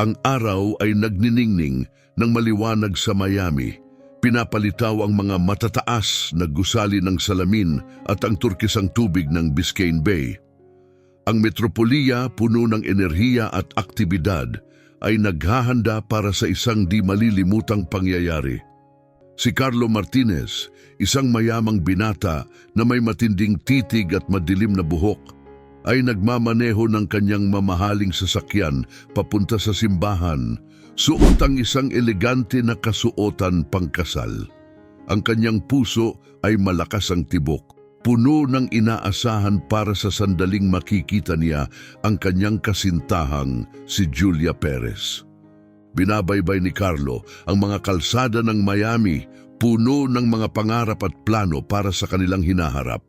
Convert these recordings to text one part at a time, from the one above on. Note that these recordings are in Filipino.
Ang araw ay nagniningning ng maliwanag sa Miami. Pinapalitaw ang mga matataas na gusali ng salamin at ang turkisang tubig ng Biscayne Bay. Ang metropoliya, puno ng enerhiya at aktibidad, ay naghahanda para sa isang di malilimutang pangyayari. Si Carlo Martinez, isang mayamang binata na may matinding titig at madilim na buhok, ay nagmamaneho ng kanyang mamahaling sasakyan papunta sa simbahan, suot ang isang elegante na kasuotan pangkasal. Ang kanyang puso ay malakas ang tibok, puno ng inaasahan para sa sandaling makikita niya ang kanyang kasintahang si Julia Perez. Binabaybay ni Carlo ang mga kalsada ng Miami, puno ng mga pangarap at plano para sa kanilang hinaharap.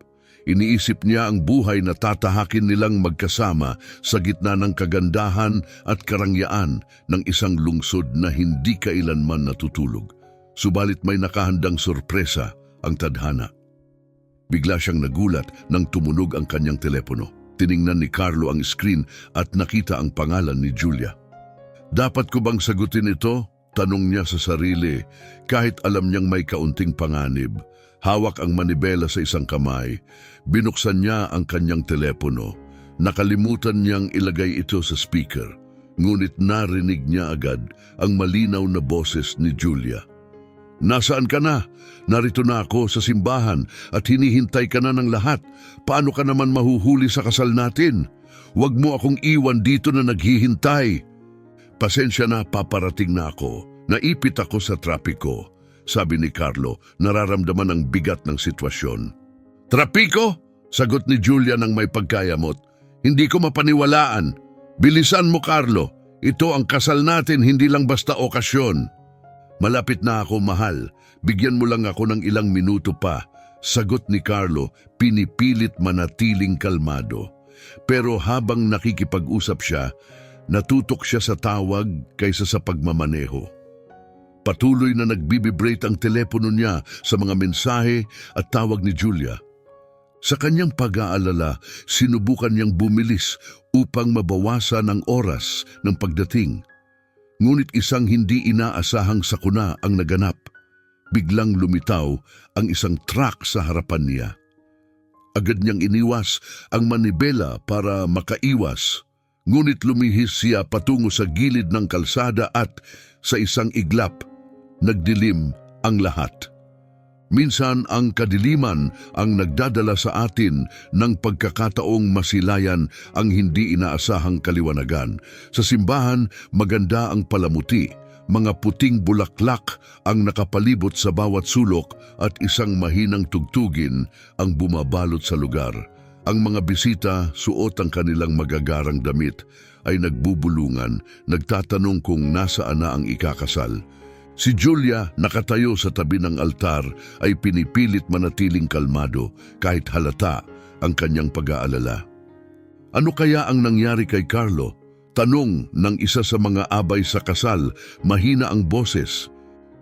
Iniisip niya ang buhay na tatahakin nilang magkasama sa gitna ng kagandahan at karangyaan ng isang lungsod na hindi kailanman natutulog. Subalit may nakahandang sorpresa ang tadhana. Bigla siyang nagulat nang tumunog ang kanyang telepono. Tiningnan ni Carlo ang screen at nakita ang pangalan ni Julia. Dapat ko bang sagutin ito? Tanong niya sa sarili, kahit alam niyang may kaunting panganib. Hawak ang manibela sa isang kamay. Binuksan niya ang kanyang telepono. Nakalimutan niyang ilagay ito sa speaker. Ngunit narinig niya agad ang malinaw na boses ni Julia. Nasaan ka na? Narito na ako sa simbahan at hinihintay ka na ng lahat. Paano ka naman mahuhuli sa kasal natin? Huwag mo akong iwan dito na naghihintay. Pasensya na, paparating na ako. Naipit ako sa trapiko. Sabi ni Carlo, nararamdaman ang bigat ng sitwasyon. Trapiko? Sagot ni Julia ng may pagkayamot. Hindi ko mapaniwalaan. Bilisan mo, Carlo. Ito ang kasal natin, hindi lang basta okasyon. Malapit na ako, mahal. Bigyan mo lang ako ng ilang minuto pa. Sagot ni Carlo, pinipilit manatiling kalmado. Pero habang nakikipag-usap siya, natutok siya sa tawag kaysa sa pagmamaneho. Patuloy na nagbibibrate ang telepono niya sa mga mensahe at tawag ni Julia. Sa kanyang pag-aalala, sinubukan niyang bumilis upang mabawasan ang oras ng pagdating. Ngunit isang hindi inaasahang sakuna ang naganap. Biglang lumitaw ang isang truck sa harapan niya. Agad niyang iniwas ang manibela para makaiwas. Ngunit lumihis siya patungo sa gilid ng kalsada at sa isang iglap, nagdilim ang lahat. Minsan ang kadiliman ang nagdadala sa atin ng pagkakataong masilayan ang hindi inaasahang kaliwanagan. Sa simbahan, maganda ang palamuti, mga puting bulaklak ang nakapalibot sa bawat sulok at isang mahinang tugtugin ang bumabalot sa lugar. Ang mga bisita, suot ang kanilang magagarang damit, ay nagbubulungan, nagtatanong kung nasaan na ang ikakasal. Si Julia, nakatayo sa tabi ng altar, ay pinipilit manatiling kalmado kahit halata ang kanyang pag-aalala. Ano kaya ang nangyari kay Carlo? Tanong ng isa sa mga abay sa kasal, mahina ang boses.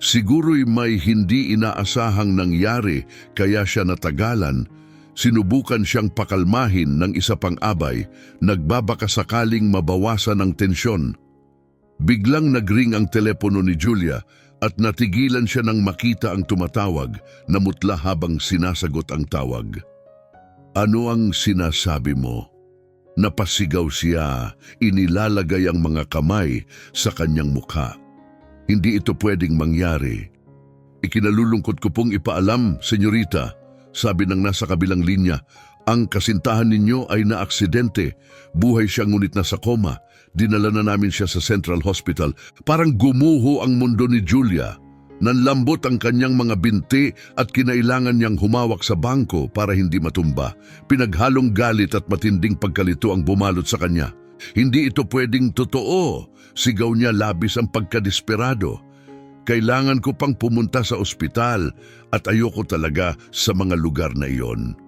Siguro'y may hindi inaasahang nangyari kaya siya natagalan. Sinubukan siyang pakalmahin ng isa pang abay, nagbabakasakaling mabawasan ang tensyon. Biglang nagring ang telepono ni Julia at natigilan siya nang makita ang tumatawag, namutla habang sinasagot ang tawag. Ano ang sinasabi mo? Napasigaw siya, inilalagay ang mga kamay sa kanyang mukha. Hindi ito pwedeng mangyari. Ikinalulungkot ko pong ipaalam, senyorita, sabi ng nasa kabilang linya, ang kasintahan ninyo ay naaksidente. Buhay siya ngunit nasa koma. Dinala na namin siya sa Central Hospital. Parang gumuho ang mundo ni Julia. Nanlambot ang kanyang mga binti at kinailangan niyang humawak sa bangko para hindi matumba. Pinaghalong galit at matinding pagkalito ang bumalot sa kanya. Hindi ito pwedeng totoo. Sigaw niya labis ang pagkadesperado. Kailangan ko pang pumunta sa ospital at ayoko talaga sa mga lugar na iyon.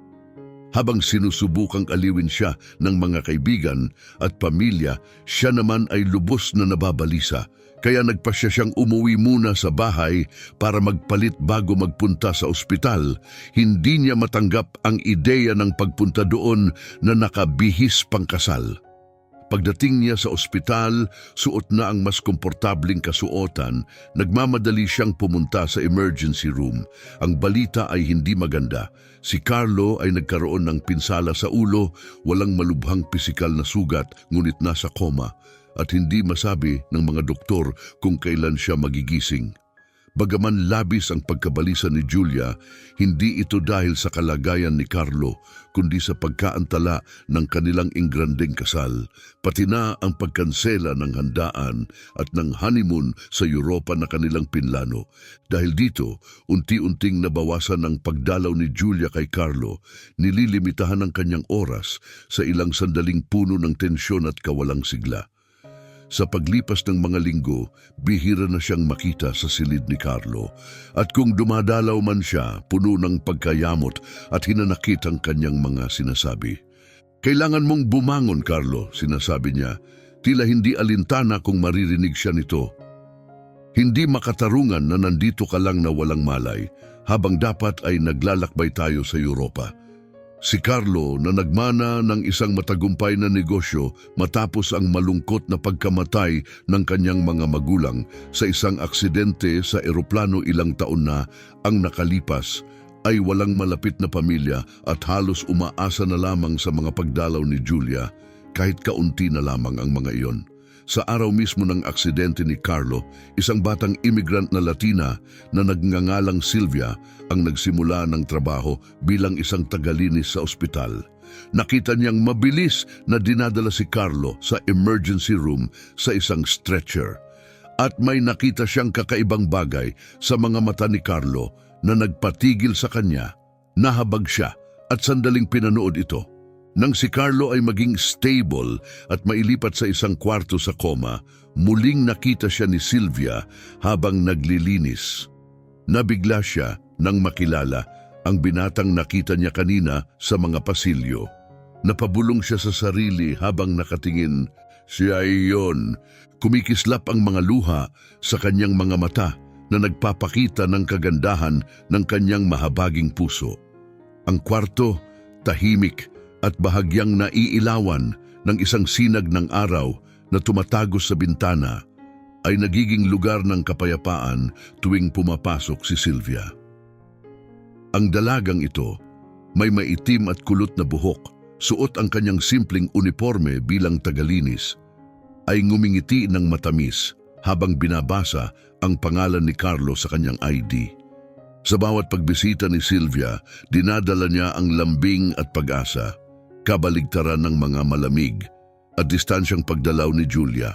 Habang sinusubukang aliwin siya ng mga kaibigan at pamilya, siya naman ay lubos na nababalisa. Kaya nagpasya siyang umuwi muna sa bahay para magpalit bago magpunta sa ospital. Hindi niya matanggap ang ideya ng pagpunta doon na nakabihis pang kasal. Pagdating niya sa ospital, suot na ang mas komportabling kasuotan, nagmamadali siyang pumunta sa emergency room. Ang balita ay hindi maganda. Si Carlo ay nagkaroon ng pinsala sa ulo, walang malubhang pisikal na sugat, ngunit nasa koma, at hindi masabi ng mga doktor kung kailan siya magigising. Bagaman labis ang pagkabalisa ni Julia, hindi ito dahil sa kalagayan ni Carlo, kundi sa pagkaantala ng kanilang ingrandeng kasal, pati na ang pagkansela ng handaan at ng honeymoon sa Europa na kanilang pinlano. Dahil dito, unti-unting nabawasan ang pagdalaw ni Julia kay Carlo, nililimitahan ang kanyang oras sa ilang sandaling puno ng tensyon at kawalang sigla. Sa paglipas ng mga linggo, bihira na siyang makita sa silid ni Carlo. At kung dumadalaw man siya, puno ng pagkayamot at hinanakit ang kanyang mga sinasabi. "Kailangan mong bumangon, Carlo," sinasabi niya. Tila hindi alintana kung maririnig siya nito. "Hindi makatarungan na nandito ka lang na walang malay, habang dapat ay naglalakbay tayo sa Europa." Si Carlo na nagmana ng isang matagumpay na negosyo matapos ang malungkot na pagkamatay ng kanyang mga magulang sa isang aksidente sa eroplano ilang taon na ang nakalipas, ay walang malapit na pamilya at halos umaasa na lamang sa mga pagdalaw ni Julia, kahit kaunti na lamang ang mga iyon. Sa araw mismo ng aksidente ni Carlo, isang batang immigrant na Latina na nagngangalang Sylvia ang nagsimula ng trabaho bilang isang tagalinis sa ospital. Nakita niyang mabilis na dinadala si Carlo sa emergency room sa isang stretcher. At may nakita siyang kakaibang bagay sa mga mata ni Carlo na nagpatigil sa kanya. Nahabag siya at sandaling pinanood ito. Nang si Carlo ay maging stable at mailipat sa isang kwarto sa koma, muling nakita siya ni Sylvia habang naglilinis. Nabigla siya nang makilala ang binatang nakita niya kanina sa mga pasilyo. Napabulong siya sa sarili habang nakatingin. Siya ay iyon. Kumikislap ang mga luha sa kanyang mga mata na nagpapakita ng kagandahan ng kanyang mahabaging puso. Ang kwarto, tahimik, at bahagyang naiilawan ng isang sinag ng araw na tumatagos sa bintana, ay nagiging lugar ng kapayapaan tuwing pumapasok si Sylvia. Ang dalagang ito, may maitim at kulot na buhok, suot ang kanyang simpleng uniforme bilang tagalinis, ay ngumingiti ng matamis habang binabasa ang pangalan ni Carlo sa kanyang ID. Sa bawat pagbisita ni Sylvia, dinadala niya ang lambing at pag-asa, kabaligtaran ng mga malamig at distansyang pagdalaw ni Julia.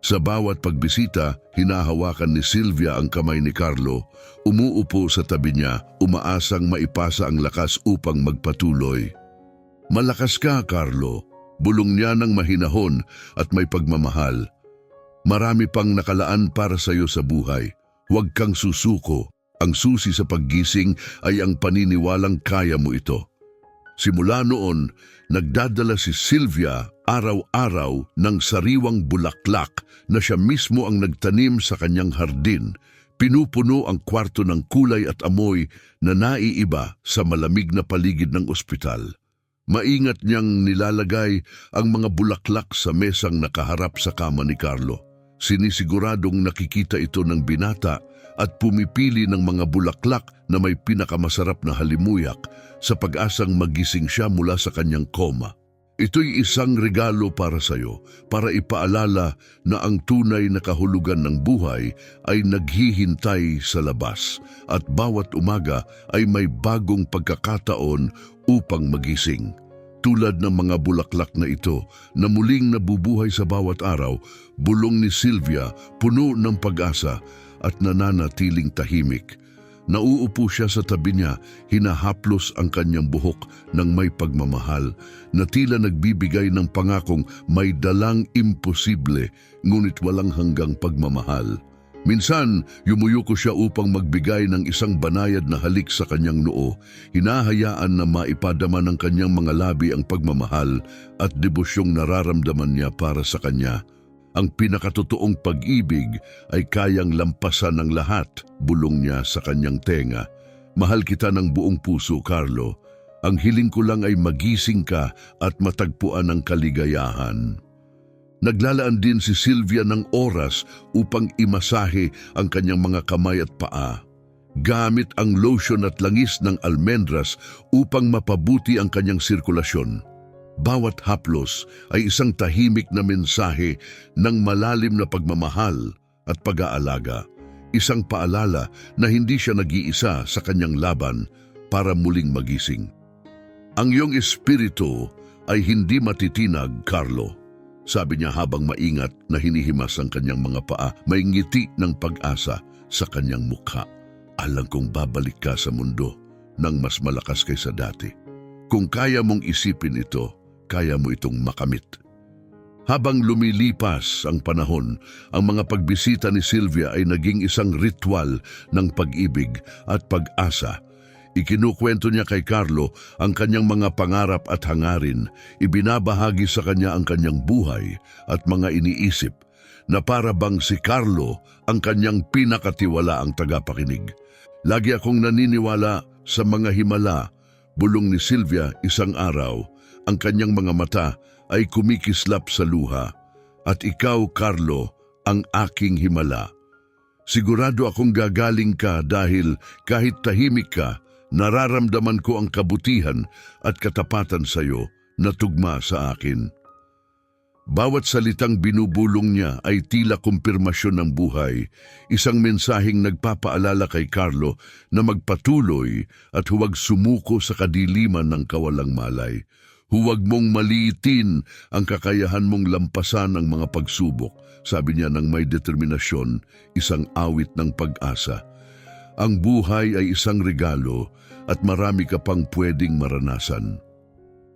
Sa bawat pagbisita, hinahawakan ni Sylvia ang kamay ni Carlo, umuupo sa tabi niya, umaasang maipasa ang lakas upang magpatuloy. "Malakas ka, Carlo," bulong niya ng mahinahon at may pagmamahal. "Marami pang nakalaan para sa iyo sa buhay. Huwag kang susuko. Ang susi sa paggising ay ang paniniwalang kaya mo ito." Simula noon, nagdadala si Sylvia araw-araw ng sariwang bulaklak na siya mismo ang nagtanim sa kanyang hardin. Pinupuno ang kwarto ng kulay at amoy na naiiba sa malamig na paligid ng ospital. Maingat niyang nilalagay ang mga bulaklak sa mesang nakaharap sa kama ni Carlo. Sinisiguradong nakikita ito ng binata at pumipili ng mga bulaklak na may pinakamasarap na halimuyak sa pag-asang magising siya mula sa kanyang koma. Ito'y isang regalo para sa iyo, para ipaalala na ang tunay na kahulugan ng buhay ay naghihintay sa labas at bawat umaga ay may bagong pagkakataon upang magising. Tulad ng mga bulaklak na ito na muling nabubuhay sa bawat araw, bulong ni Sylvia puno ng pag-asa at nananatiling tahimik. Nauupo siya sa tabi niya, hinahaplos ang kanyang buhok ng may pagmamahal na tila nagbibigay ng pangakong may dalang imposible ngunit walang hanggang pagmamahal. Minsan, yumuyuko siya upang magbigay ng isang banayad na halik sa kanyang noo, hinahayaan na maipadama ng kanyang mga labi ang pagmamahal at debusyong nararamdaman niya para sa kanya. Ang pinakatotoong pag-ibig ay kayang lampasan ng lahat, bulong niya sa kanyang tenga. "Mahal kita ng buong puso, Carlo. Ang hiling ko lang ay magising ka at matagpuan ang kaligayahan." Naglalaan din si Sylvia ng oras upang imasahe ang kanyang mga kamay at paa, gamit ang lotion at langis ng almendras upang mapabuti ang kanyang sirkulasyon. Bawat haplos ay isang tahimik na mensahe ng malalim na pagmamahal at pag-aalaga. Isang paalala na hindi siya nag-iisa sa kanyang laban para muling magising. Ang iyong espiritu ay hindi matitinag, Carlo. Sabi niya habang maingat na hinihimas ang kanyang mga paa, may ngiti ng pag-asa sa kanyang mukha. Alam kong babalik ka sa mundo ng mas malakas kaysa dati. Kung kaya mong isipin ito, kaya mo itong makamit. Habang lumilipas ang panahon, ang mga pagbisita ni Sylvia ay naging isang ritual ng pag-ibig at pag-asa. Ikinukwento niya kay Carlo ang kanyang mga pangarap at hangarin. Ibinabahagi sa kanya ang kanyang buhay at mga iniisip na para bang si Carlo ang kanyang pinakatiwalaang tagapakinig. Lagi akong naniniwala sa mga himala, bulong ni Sylvia isang araw. Ang kanyang mga mata ay kumikislap sa luha. At ikaw, Carlo, ang aking himala. Sigurado akong gagaling ka dahil kahit tahimik ka, nararamdaman ko ang kabutihan at katapatan sa iyo na tugma sa akin. Bawat salitang binubulong niya ay tila kumpirmasyon ng buhay, isang mensaheng nagpapaalala kay Carlo na magpatuloy at huwag sumuko sa kadiliman ng kawalang malay. Huwag mong maliitin ang kakayahan mong lampasan ang mga pagsubok, sabi niya ng may determinasyon, isang awit ng pag-asa. Ang buhay ay isang regalo at marami ka pang pwedeng maranasan.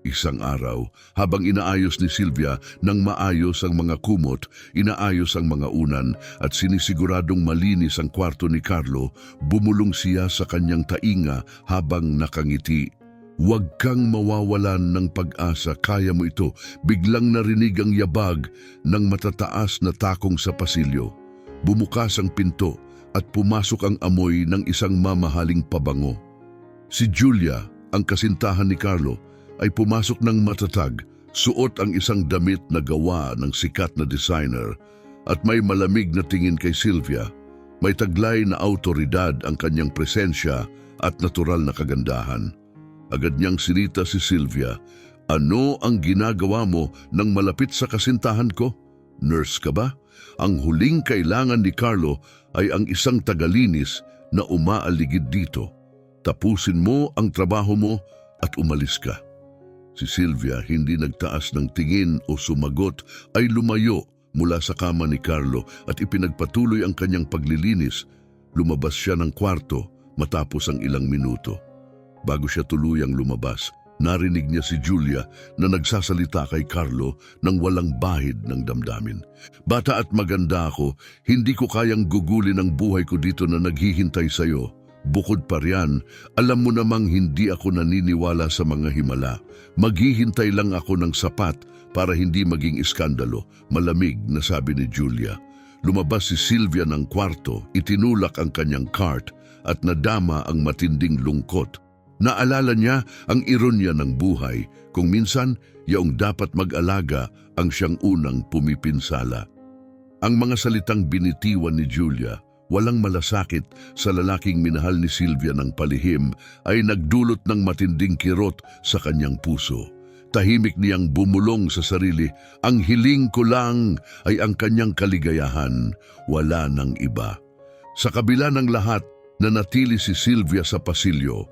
Isang araw, habang inaayos ni Sylvia ng maayos ang mga kumot, inaayos ang mga unan at sinisiguradong malinis ang kwarto ni Carlo, bumulong siya sa kanyang tainga habang nakangiti. Huwag kang mawawalan ng pag-asa, kaya mo ito. Biglang narinig ang yabag ng matataas na takong sa pasilyo. Bumukas ang pinto at pumasok ang amoy ng isang mamahaling pabango. Si Julia, ang kasintahan ni Carlo, ay pumasok ng matatag, suot ang isang damit na gawa ng sikat na designer at may malamig na tingin kay Sylvia. May taglay na autoridad ang kanyang presensya at natural na kagandahan. Agad niyang sinita si Sylvia, "Ano ang ginagawa mo nang malapit sa kasintahan ko? Nurse ka ba?" Ang huling kailangan ni Carlo ay ang isang tagalinis na umaaligid dito. Tapusin mo ang trabaho mo at umalis ka. Si Sylvia, hindi nagtaas ng tingin o sumagot, ay lumayo mula sa kama ni Carlo at ipinagpatuloy ang kanyang paglilinis. Lumabas siya ng kwarto matapos ang ilang minuto. Bago siya tuluyang lumabas, narinig niya si Julia na nagsasalita kay Carlo ng walang bahid ng damdamin. "Bata at maganda ako, hindi ko kayang gugulin ang buhay ko dito na naghihintay sa iyo. Bukod pa riyan, alam mo namang hindi ako naniniwala sa mga himala. Maghihintay lang ako ng sapat para hindi maging iskandalo," malamig na sabi ni Julia. Lumabas si Sylvia ng kwarto, itinulak ang kanyang cart at nadama ang matinding lungkot. Naalala niya ang ironya ng buhay, kung minsan yaong dapat mag-alaga ang siyang unang pumipinsala. Ang mga salitang binitiwan ni Julia, walang malasakit sa lalaking minahal ni Sylvia ng palihim, ay nagdulot ng matinding kirot sa kanyang puso. Tahimik niyang bumulong sa sarili, "Ang hiling ko lang ay ang kanyang kaligayahan, wala ng iba." Sa kabila ng lahat, nanatili si Sylvia sa pasilyo,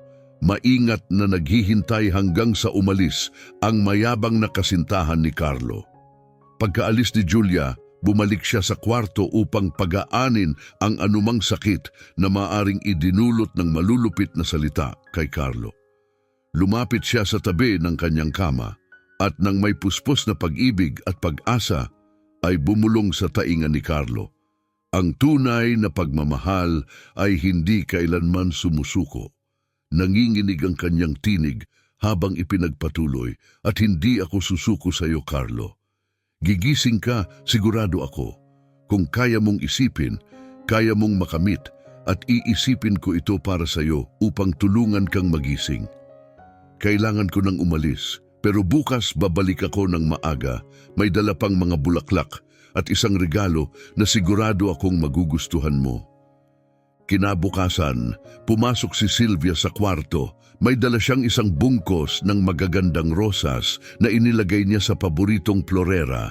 maingat na naghihintay hanggang sa umalis ang mayabang na kasintahan ni Carlo. Pagkaalis ni Julia, bumalik siya sa kwarto upang pagaanin ang anumang sakit na maaring idinulot ng malulupit na salita kay Carlo. Lumapit siya sa tabi ng kanyang kama at nang may puspos na pag-ibig at pag-asa ay bumulong sa tainga ni Carlo. Ang tunay na pagmamahal ay hindi kailanman sumusuko. Nanginginig ang kanyang tinig habang ipinagpatuloy, "At hindi ako susuko sa iyo, Carlo. Gigising ka, sigurado ako. Kung kaya mong isipin, kaya mong makamit, at iisipin ko ito para sa iyo upang tulungan kang magising. Kailangan ko nang umalis, Pero bukas babalik ako ng maaga, may dala pang mga bulaklak at isang regalo na sigurado akong magugustuhan mo. Kinabukasan, pumasok si Sylvia sa kwarto. May dala siyang isang bungkos ng magagandang rosas na inilagay niya sa paboritong florera.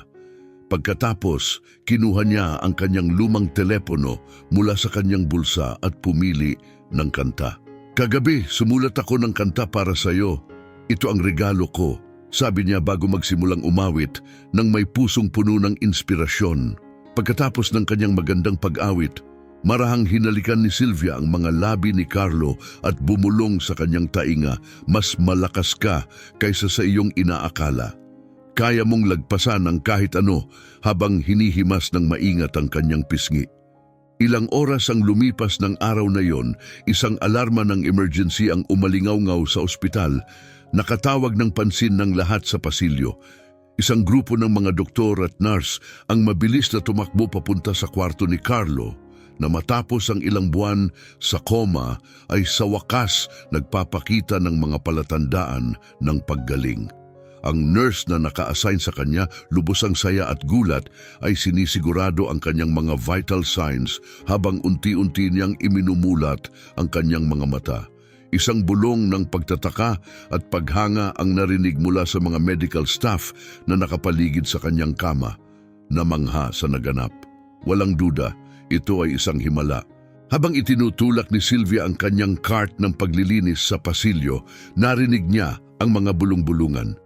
Pagkatapos, kinuha niya ang kanyang lumang telepono mula sa kanyang bulsa at pumili ng kanta. Kagabi, sumulat ako ng kanta para sa iyo. Ito ang regalo ko, sabi niya bago magsimulang umawit nang may pusong puno ng inspirasyon. Pagkatapos ng kanyang magandang pag-awit, marahang hinalikan ni Sylvia ang mga labi ni Carlo at bumulong sa kanyang tainga, mas malakas ka kaysa sa iyong inaakala. Kaya mong lagpasan ang kahit ano habang hinihimas ng maingat ang kanyang pisngi. Ilang oras ang lumipas ng araw na yon, isang alarma ng emergency ang umalingaw-ngaw sa ospital. Nakatawag ng pansin ng lahat sa pasilyo. Isang grupo ng mga doktor at nurse ang mabilis na tumakbo papunta sa kwarto ni Carlo na matapos ang ilang buwan sa coma ay sa wakas nagpapakita ng mga palatandaan ng paggaling. Ang nurse na naka-assign sa kanya, lubos ang saya at gulat, ay sinisigurado ang kanyang mga vital signs habang unti-unti niyang iminumulat ang kanyang mga mata. Isang bulong ng pagtataka at paghanga ang narinig mula sa mga medical staff na nakapaligid sa kanyang kama. Namangha sa naganap. Walang duda, ito ay isang himala. Habang itinutulak ni Sylvia ang kanyang cart ng paglilinis sa pasilyo, narinig niya ang mga bulong-bulungan.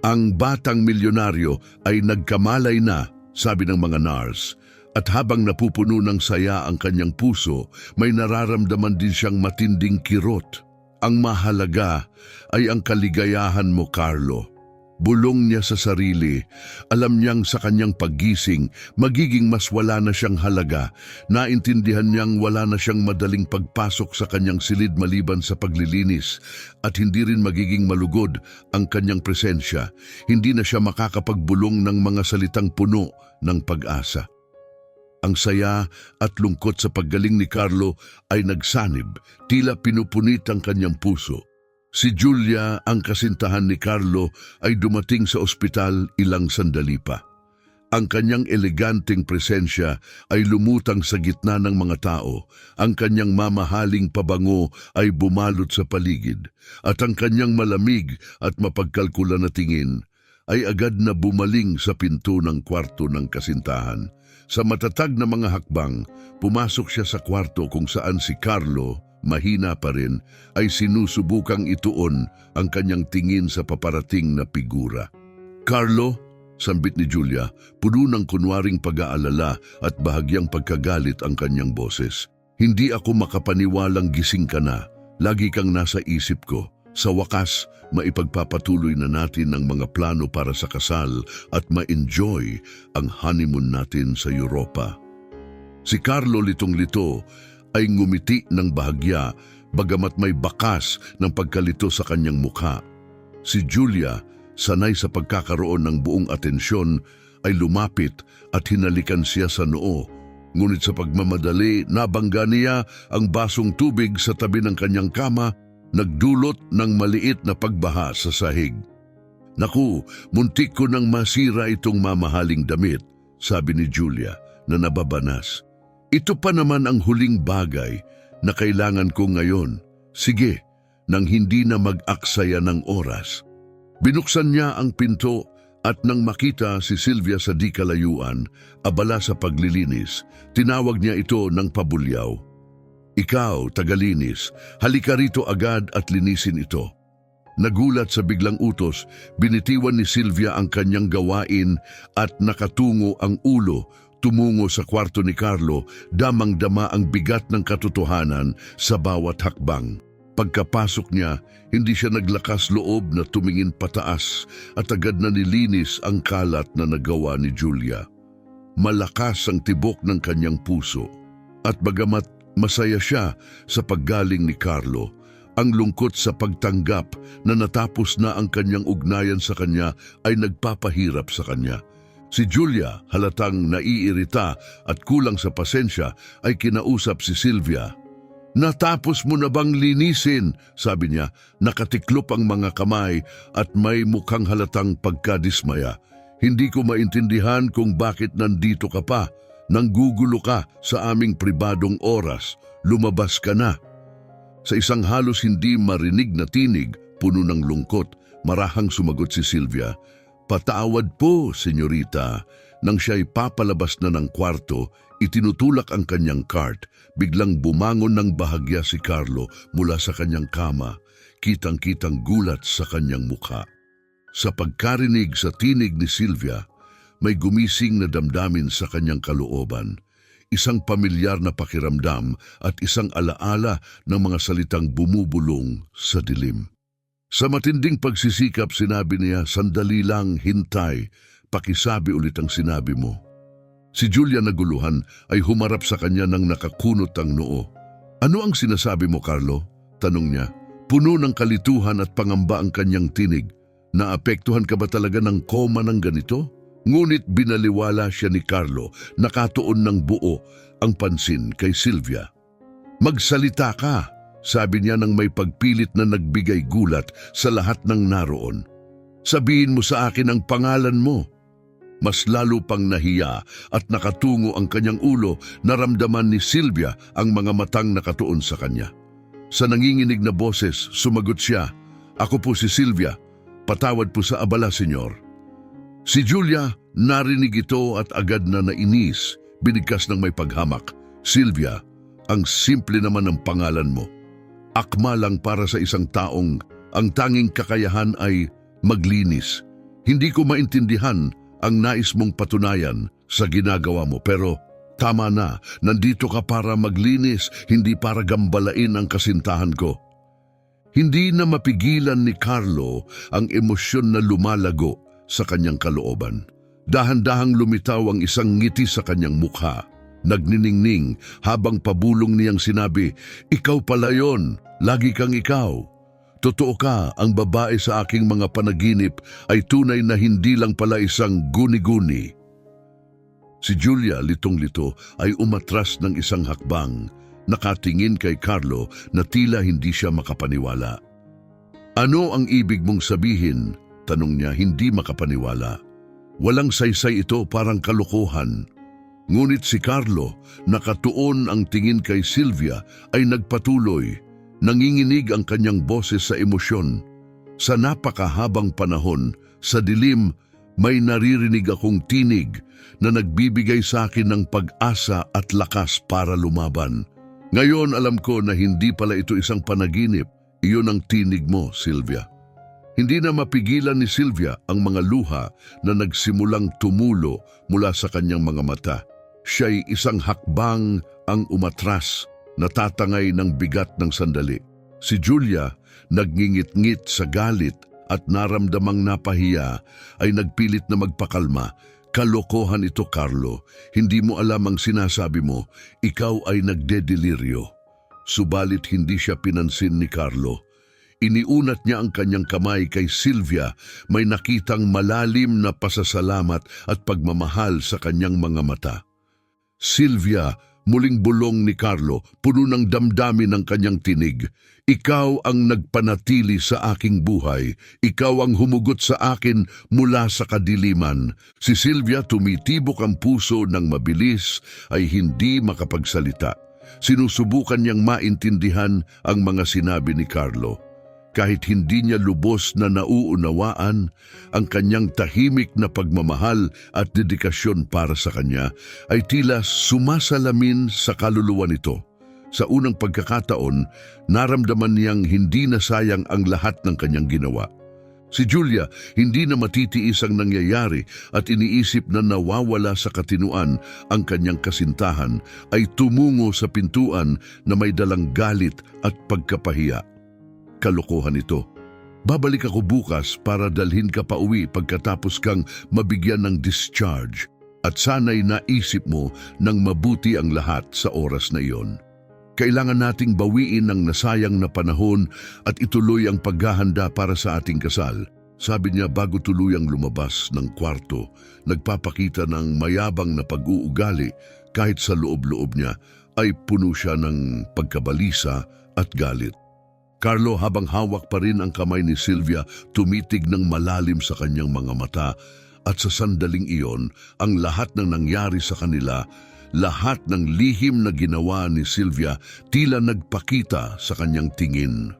Ang batang milyonaryo ay nagkamalay na, sabi ng mga nurse. At habang napupuno ng saya ang kanyang puso, may nararamdaman din siyang matinding kirot. Ang mahalaga ay ang kaligayahan mo, Carlo. Bulong niya sa sarili. Alam niyang sa kanyang paggising, magiging mas wala na siyang halaga. Naintindihan niyang wala na siyang madaling pagpasok sa kanyang silid maliban sa paglilinis. At hindi rin magiging malugod ang kanyang presensya. Hindi na siya makakapagbulong ng mga salitang puno ng pag-asa. Ang saya at lungkot sa paggaling ni Carlo ay nagsanib, tila pinupunit ang kanyang puso. Si Julia, ang kasintahan ni Carlo, ay dumating sa ospital ilang sandali pa. Ang kanyang eleganteng presensya ay lumutang sa gitna ng mga tao. Ang kanyang mamahaling pabango ay bumalot sa paligid. At ang kanyang malamig at mapagkalkula na tingin ay agad na bumaling sa pinto ng kwarto ng kasintahan. Sa matatag na mga hakbang, pumasok siya sa kwarto kung saan si Carlo, mahina pa rin, ay sinusubukang ituon ang kanyang tingin sa paparating na figura. Carlo, sambit ni Julia, puno ng kunwaring pag-aalala at bahagyang pagkagalit ang kanyang boses. Hindi ako makapaniwalang gising ka na. Lagi kang nasa isip ko. Sa wakas, maipagpapatuloy na natin ang mga plano para sa kasal at ma-enjoy ang honeymoon natin sa Europa. Si Carlo litong-lito ay ngumiti ng bahagya bagamat may bakas ng pagkalito sa kanyang mukha. Si Julia, sanay sa pagkakaroon ng buong atensyon, ay lumapit at hinalikan siya sa noo. Ngunit sa pagmamadali, nabangga niya ang basong tubig sa tabi ng kanyang kama, nagdulot ng maliit na pagbaha sa sahig. Naku, muntik ko nang masira itong mamahaling damit, sabi ni Julia na nababanas. Ito pa naman ang huling bagay na kailangan ko ngayon. Sige, nang hindi na mag-aksaya ng oras. Binuksan niya ang pinto at nang makita si Sylvia sa di kalayuan, abala sa paglilinis, tinawag niya ito ng pabulyaw. Ikaw, tagalinis, halika rito agad at linisin ito. Nagulat sa biglang utos, binitiwan ni Sylvia ang kanyang gawain at nakatungo ang ulo tumungo sa kwarto ni Carlo, damang-dama ang bigat ng katotohanan sa bawat hakbang. Pagkapasok niya, hindi siya naglakas loob na tumingin pataas at agad na nilinis ang kalat na nagawa ni Julia. Malakas ang tibok ng kanyang puso at bagamat masaya siya sa paggaling ni Carlo, ang lungkot sa pagtanggap na natapos na ang kanyang ugnayan sa kanya ay nagpapahirap sa kanya. Si Julia, halatang naiirita at kulang sa pasensya, ay kinausap si Sylvia. Natapos mo na bang linisin? Sabi niya, nakatiklop ang mga kamay at may mukhang halatang pagkadismaya. Hindi ko maintindihan kung bakit nandito ka pa. Nanggugulo ka sa aming pribadong oras. Lumabas ka na. Sa isang halos hindi marinig na tinig, puno ng lungkot, marahang sumagot si Sylvia, "Patawad po, senyorita." Nang siya'y papalabas na ng kwarto, itinutulak ang kanyang cart. Biglang bumangon ng bahagya si Carlo mula sa kanyang kama. Kitang-kitang gulat sa kanyang mukha. Sa pagkarinig sa tinig ni Sylvia, may gumising na damdamin sa kanyang kalooban. Isang pamilyar na pakiramdam at isang alaala ng mga salitang bumubulong sa dilim. Sa matinding pagsisikap, sinabi niya, "Sandali lang, hintay. Pakisabi ulit ang sinabi mo." Si Julia naguluhan ay humarap sa kanya ng nakakunot ang noo. "Ano ang sinasabi mo, Carlo?" tanong niya. Puno ng kalituhan at pangamba ang kanyang tinig. "Naapektuhan ka ba talaga ng koma ng ganito?" Ngunit binaliwala siya ni Carlo, nakatuon ng buo ang pansin kay Sylvia. "Magsalita ka," sabi niya nang may pagpilit na nagbigay gulat sa lahat ng naroon. "Sabihin mo sa akin ang pangalan mo." Mas lalo pang nahiya at nakatungo ang kanyang ulo, naramdaman ni Sylvia ang mga matang nakatuon sa kanya. Sa nanginginig na boses, sumagot siya, "Ako po si Sylvia. Patawad po sa abala, senyor." Si Julia narinig ito at agad na nainis, binigkas ng may paghamak. "Sylvia, ang simple naman ng pangalan mo. Akma lang para sa isang taong ang tanging kakayahan ay maglinis. Hindi ko maintindihan ang nais mong patunayan sa ginagawa mo, pero tama na, nandito ka para maglinis, hindi para gambalain ang kasintahan ko." Hindi na mapigilan ni Carlo ang emosyon na lumalago sa kanyang kalooban. Dahan-dahang lumitaw ang isang ngiti sa kanyang mukha. Nagniningning habang pabulong niyang sinabi, "Ikaw pala yon, lagi kang ikaw. Totoo ka, ang babae sa aking mga panaginip ay tunay na hindi lang pala isang guni-guni." Si Julia, litong-lito, ay umatras ng isang hakbang, nakatingin kay Carlo na tila hindi siya makapaniwala. "Ano ang ibig mong sabihin?" tanong niya, hindi makapaniwala. Walang saysay ito, parang kalokohan. Ngunit si Carlo, nakatuon ang tingin kay Sylvia, ay nagpatuloy. Nanginginig ang kanyang boses sa emosyon. "Sa napakahabang panahon, sa dilim, may naririnig akong tinig na nagbibigay sa akin ng pag-asa at lakas para lumaban. Ngayon alam ko na hindi pala ito isang panaginip. Iyon ang tinig mo, Sylvia." Hindi na mapigilan ni Sylvia ang mga luha na nagsimulang tumulo mula sa kanyang mga mata. Siya'y isang hakbang ang umatras, natatangay ng bigat ng sandali. Si Julia, nagngingit-ngit sa galit at naramdamang napahiya, ay nagpilit na magpakalma. "Kalokohan ito, Carlo. Hindi mo alam ang sinasabi mo. Ikaw ay nagdedeliryo." Subalit hindi siya pinansin ni Carlo. Iniunat niya ang kanyang kamay kay Sylvia, may nakitang malalim na pasasalamat at pagmamahal sa kanyang mga mata. "Sylvia," muling bulong ni Carlo, puno ng damdamin ng kanyang tinig, "ikaw ang nagpanatili sa aking buhay. Ikaw ang humugot sa akin mula sa kadiliman." Si Sylvia, tumitibok ang puso ng mabilis, ay hindi makapagsalita. Sinusubukan niyang maintindihan ang mga sinabi ni Carlo. Kahit hindi niya lubos na nauunawaan, ang kanyang tahimik na pagmamahal at dedikasyon para sa kanya ay tila sumasalamin sa kaluluwa nito. Sa unang pagkakataon, naramdaman niyang hindi na sayang ang lahat ng kanyang ginawa. Si Julia, hindi na matitiis ang nangyayari at iniisip na nawawala sa katinuan ang kanyang kasintahan, ay tumungo sa pintuan na may dalang galit at pagkapahiya. "Kalokohan ito. Babalik ako bukas para dalhin ka pa uwi pagkatapos kang mabigyan ng discharge, at sana'y naisip mo ng mabuti ang lahat sa oras na iyon. Kailangan nating bawiin ang nasayang na panahon at ituloy ang paghahanda para sa ating kasal." Sabi niya bago tuluyang lumabas ng kwarto, nagpapakita ng mayabang na pag-uugali kahit sa loob-loob niya ay puno siya ng pagkabalisa at galit. Carlo, habang hawak pa rin ang kamay ni Sylvia, tumitig ng malalim sa kanyang mga mata at sa sandaling iyon, ang lahat ng nangyari sa kanila, lahat ng lihim na ginawa ni Sylvia, tila nagpakita sa kanyang tingin.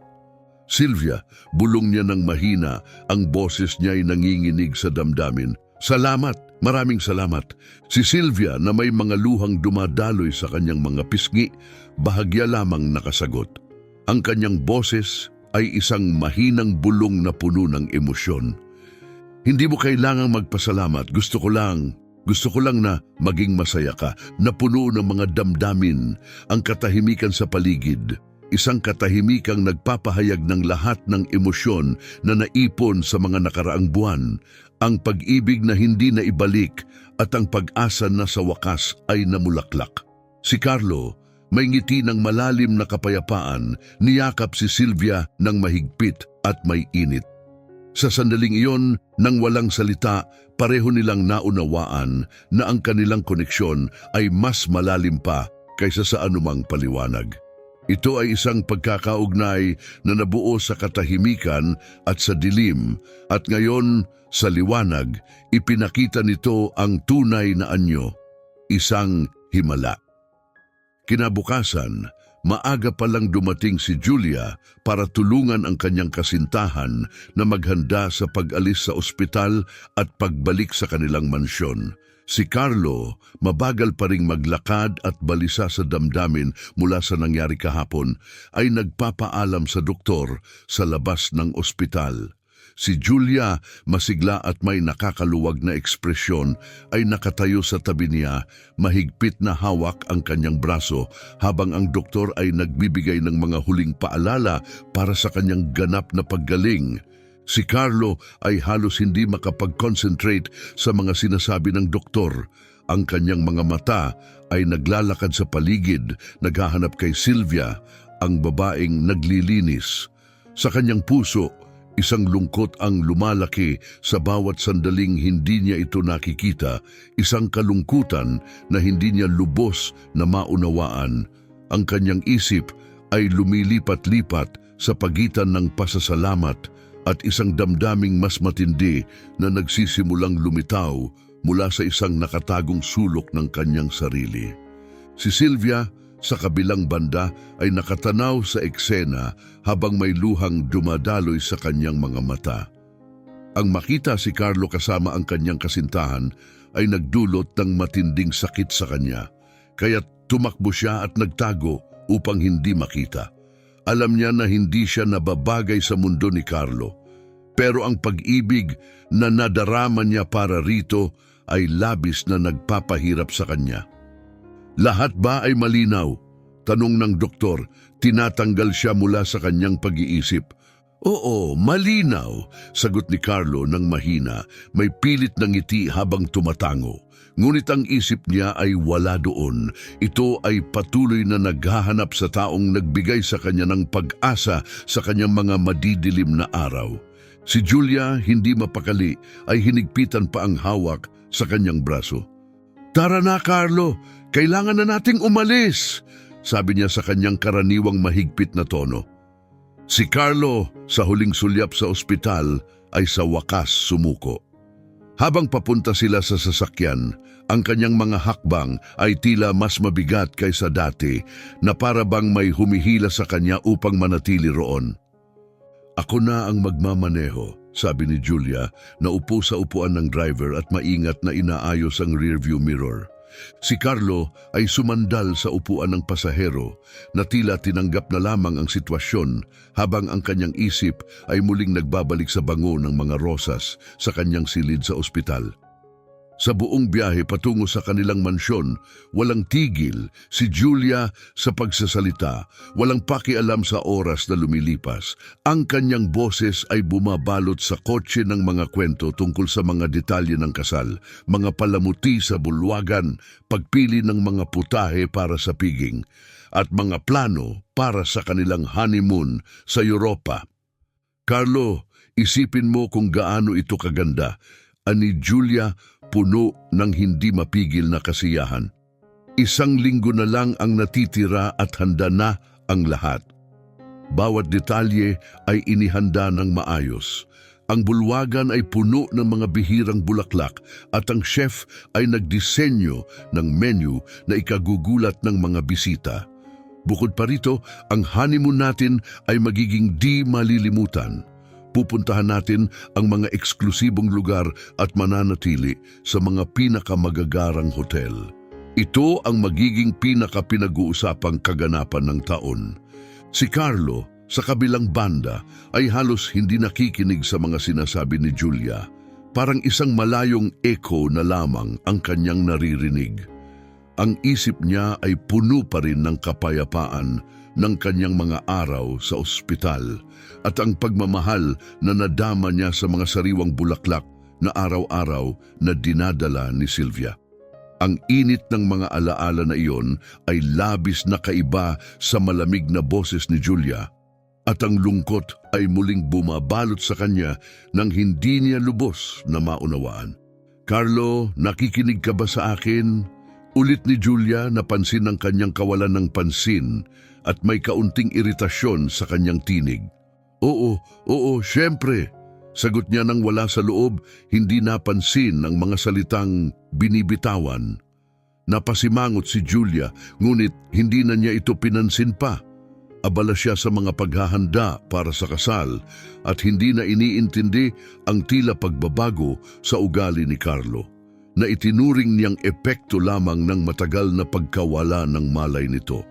Sylvia, bulong niya ng mahina, ang boses niya ay nanginginig sa damdamin. Salamat, maraming salamat. Si Sylvia na may mga luhang dumadaloy sa kanyang mga pisngi, bahagya lamang nakasagot. Ang kanyang boses ay isang mahinang bulong na puno ng emosyon. Hindi mo kailangang magpasalamat, gusto ko lang na maging masaya ka, na puno ng mga damdamin, ang katahimikan sa paligid. Isang katahimikang nagpapahayag ng lahat ng emosyon na naipon sa mga nakaraang buwan, ang pag-ibig na hindi na ibalik at ang pag-asa na sa wakas ay namulaklak. Si Carlo, may ngiti ng malalim na kapayapaan, niyakap si Sylvia ng mahigpit at may init. Sa sandaling iyon, nang walang salita, pareho nilang naunawaan na ang kanilang koneksyon ay mas malalim pa kaysa sa anumang paliwanag. Ito ay isang pagkakaugnay na nabuo sa katahimikan at sa dilim, at ngayon, sa liwanag, ipinakita nito ang tunay na anyo, isang himala. Kinabukasan, maaga pa lang dumating si Julia para tulungan ang kanyang kasintahan na maghanda sa pag-alis sa ospital at pagbalik sa kanilang mansyon. Si Carlo, mabagal pa ring maglakad at balisa sa damdamin mula sa nangyari kahapon, ay nagpapaalam sa doktor sa labas ng ospital. Si Julia, masigla at may nakakaluwag na ekspresyon, ay nakatayo sa tabi niya, mahigpit na hawak ang kanyang braso habang ang doktor ay nagbibigay ng mga huling paalala para sa kanyang ganap na paggaling. Si Carlo ay halos hindi makapag-concentrate sa mga sinasabi ng doktor. Ang kanyang mga mata ay naglalakad sa paligid, naghahanap kay Sylvia, ang babaeng naglilinis. Sa kanyang puso, isang lungkot ang lumalaki sa bawat sandaling hindi niya ito nakikita, isang kalungkutan na hindi niya lubos na maunawaan. Ang kanyang isip ay lumilipat-lipat sa pagitan ng pasasalamat at isang damdaming mas matindi na nagsisimulang lumitaw mula sa isang nakatagong sulok ng kanyang sarili. Si Sylvia, sa kabilang banda, ay nakatanaw sa eksena habang may luhang dumadaloy sa kanyang mga mata. Ang makita si Carlo kasama ang kanyang kasintahan ay nagdulot ng matinding sakit sa kanya, kaya tumakbo siya at nagtago upang hindi makita. Alam niya na hindi siya nababagay sa mundo ni Carlo, pero ang pag-ibig na nadarama niya para rito ay labis na nagpapahirap sa kanya. Lahat ba ay malinaw? Tanong ng doktor, tinatanggal siya mula sa kanyang pag-iisip. Oo, malinaw, sagot ni Carlo ng mahina, may pilit na ngiti habang tumatango. Ngunit ang isip niya ay wala doon. Ito ay patuloy na naghahanap sa taong nagbigay sa kanya ng pag-asa sa kanyang mga madidilim na araw. Si Julia, hindi mapakali, ay hinigpitan pa ang hawak sa kanyang braso. Tara na, Carlo! Kailangan na nating umalis! Sabi niya sa kanyang karaniwang mahigpit na tono. Si Carlo, sa huling sulyap sa ospital, ay sa wakas sumuko. Habang papunta sila sa sasakyan, ang kanyang mga hakbang ay tila mas mabigat kaysa dati na para bang may humihila sa kanya upang manatili roon. Ako na ang magmamaneho, sabi ni Julia na upo sa upuan ng driver at maingat na inaayos ang rearview mirror. Si Carlo ay sumandal sa upuan ng pasahero na tila tinanggap na lamang ang sitwasyon habang ang kanyang isip ay muling nagbabalik sa bango ng mga rosas sa kanyang silid sa ospital. Sa buong biyahe patungo sa kanilang mansyon, walang tigil si Julia sa pagsasalita, walang pakialam sa oras na lumilipas. Ang kanyang boses ay bumabalot sa kotse ng mga kwento tungkol sa mga detalye ng kasal, mga palamuti sa bulwagan, pagpili ng mga putahe para sa piging, at mga plano para sa kanilang honeymoon sa Europa. Carlo, isipin mo kung gaano ito kaganda, ani Julia, puno ng hindi mapigil na kasiyahan. 1 linggo na lang ang natitira at handa na ang lahat. Bawat detalye ay inihanda ng maayos. Ang bulwagan ay puno ng mga bihirang bulaklak at ang chef ay nagdisenyo ng menu na ikagugulat ng mga bisita. Bukod pa rito, ang honeymoon natin ay magiging di malilimutan. Pupuntahan natin ang mga eksklusibong lugar at mananatili sa mga pinakamagagarang hotel. Ito ang magiging pinakapinag-uusapang kaganapan ng taon. Si Carlo, sa kabilang banda, ay halos hindi nakikinig sa mga sinasabi ni Julia. Parang isang malayong echo na lamang ang kanyang naririnig. Ang isip niya ay puno pa rin ng kapayapaan ng kanyang mga araw sa ospital at ang pagmamahal na nadama niya sa mga sariwang bulaklak na araw-araw na dinadala ni Sylvia. Ang init ng mga alaala na iyon ay labis na kaiba sa malamig na boses ni Julia at ang lungkot ay muling bumabalot sa kanya nang hindi niya lubos na maunawaan. "Carlo, nakikinig ka ba sa akin?" Ulit ni Julia, napansin ang kanyang kawalan ng pansin at may kaunting iritasyon sa kanyang tinig. Oo, syempre." Sagot niya nang wala sa loob, hindi napansin ang mga salitang binibitawan. Napasimangot si Julia, ngunit hindi na niya ito pinansin pa. Abala siya sa mga paghahanda para sa kasal at hindi na iniintindi ang tila pagbabago sa ugali ni Carlo, na itinuring niyang epekto lamang ng matagal na pagkawala ng malay nito.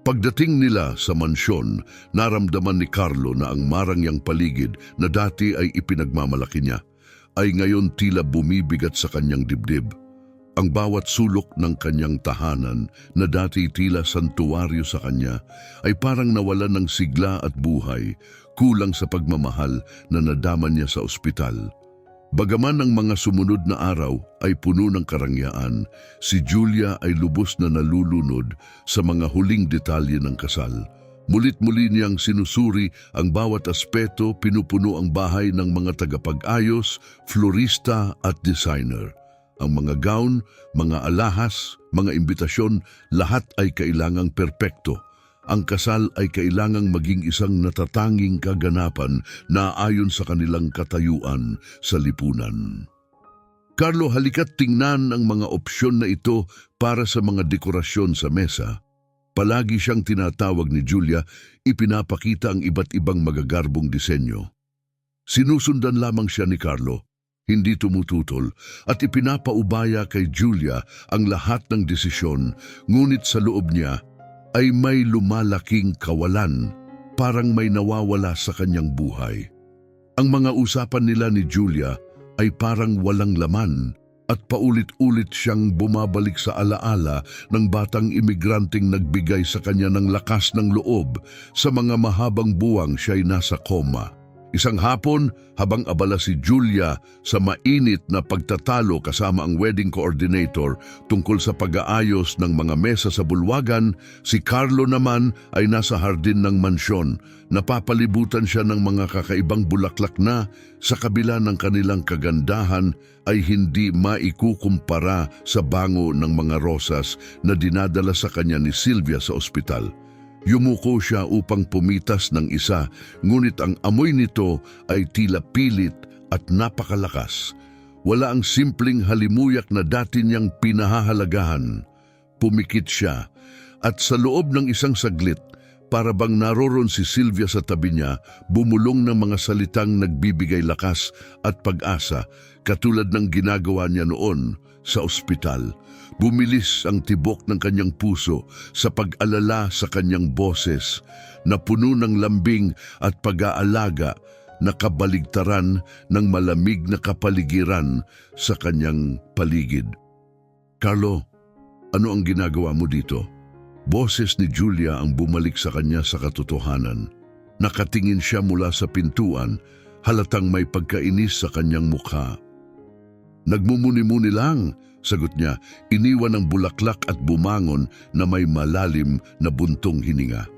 Pagdating nila sa mansyon, naramdaman ni Carlo na ang marangyang paligid na dati ay ipinagmamalaki niya, ay ngayon tila bumibigat sa kanyang dibdib. Ang bawat sulok ng kanyang tahanan na dati tila santuwaryo sa kanya ay parang nawalan ng sigla at buhay, kulang sa pagmamahal na nadama niya sa ospital. Bagaman ang mga sumunod na araw ay puno ng karangyaan, si Julia ay lubos na nalulunod sa mga huling detalye ng kasal. Mulit-muli niyang sinusuri ang bawat aspeto, pinupuno ang bahay ng mga tagapag-ayos, florista at designer. Ang mga gown, mga alahas, mga imbitasyon, lahat ay kailangang perpekto. Ang kasal ay kailangang maging isang natatanging kaganapan na ayon sa kanilang katayuan sa lipunan. "Carlo, halika't tingnan ang mga opsyon na ito para sa mga dekorasyon sa mesa." Palagi siyang tinatawag ni Julia, ipinapakita ang iba't ibang magagarbong disenyo. Sinusundan lamang siya ni Carlo, hindi tumututol, at ipinapaubaya kay Julia ang lahat ng desisyon, ngunit sa loob niya ay may lumalaking kawalan, parang may nawawala sa kanyang buhay. Ang mga usapan nila ni Julia ay parang walang laman at paulit-ulit siyang bumabalik sa alaala ng batang imigranteng nagbigay sa kanya ng lakas ng loob sa mga mahabang buwang siya'y nasa koma. Isang hapon, habang abala si Julia sa mainit na pagtatalo kasama ang wedding coordinator tungkol sa pag-aayos ng mga mesa sa bulwagan, si Carlo naman ay nasa hardin ng mansyon. Napapalibutan siya ng mga kakaibang bulaklak na, sa kabila ng kanilang kagandahan, ay hindi maikukumpara sa bango ng mga rosas na dinadala sa kanya ni Sylvia sa ospital. Yumuko siya upang pumitas ng isa, ngunit ang amoy nito ay tila pilit at napakalakas. Wala ang simpleng halimuyak na dati niyang pinahahalagahan. Pumikit siya, at sa loob ng isang saglit, para bang naroon si Sylvia sa tabi niya, bumulong ng mga salitang nagbibigay lakas at pag-asa, katulad ng ginagawa niya noon sa ospital. Bumilis ang tibok ng kanyang puso sa pag-alala sa kanyang boses na puno ng lambing at pag-aalaga na kabaligtaran ng malamig na kapaligiran sa kanyang paligid. "Carlo, ano ang ginagawa mo dito?" Boses ni Julia ang bumalik sa kanya sa katotohanan. Nakatingin siya mula sa pintuan, halatang may pagkainis sa kanyang mukha. "Nagmumuni-muni lang," sagot niya, iniwan ng bulaklak at bumangon na may malalim na buntong hininga.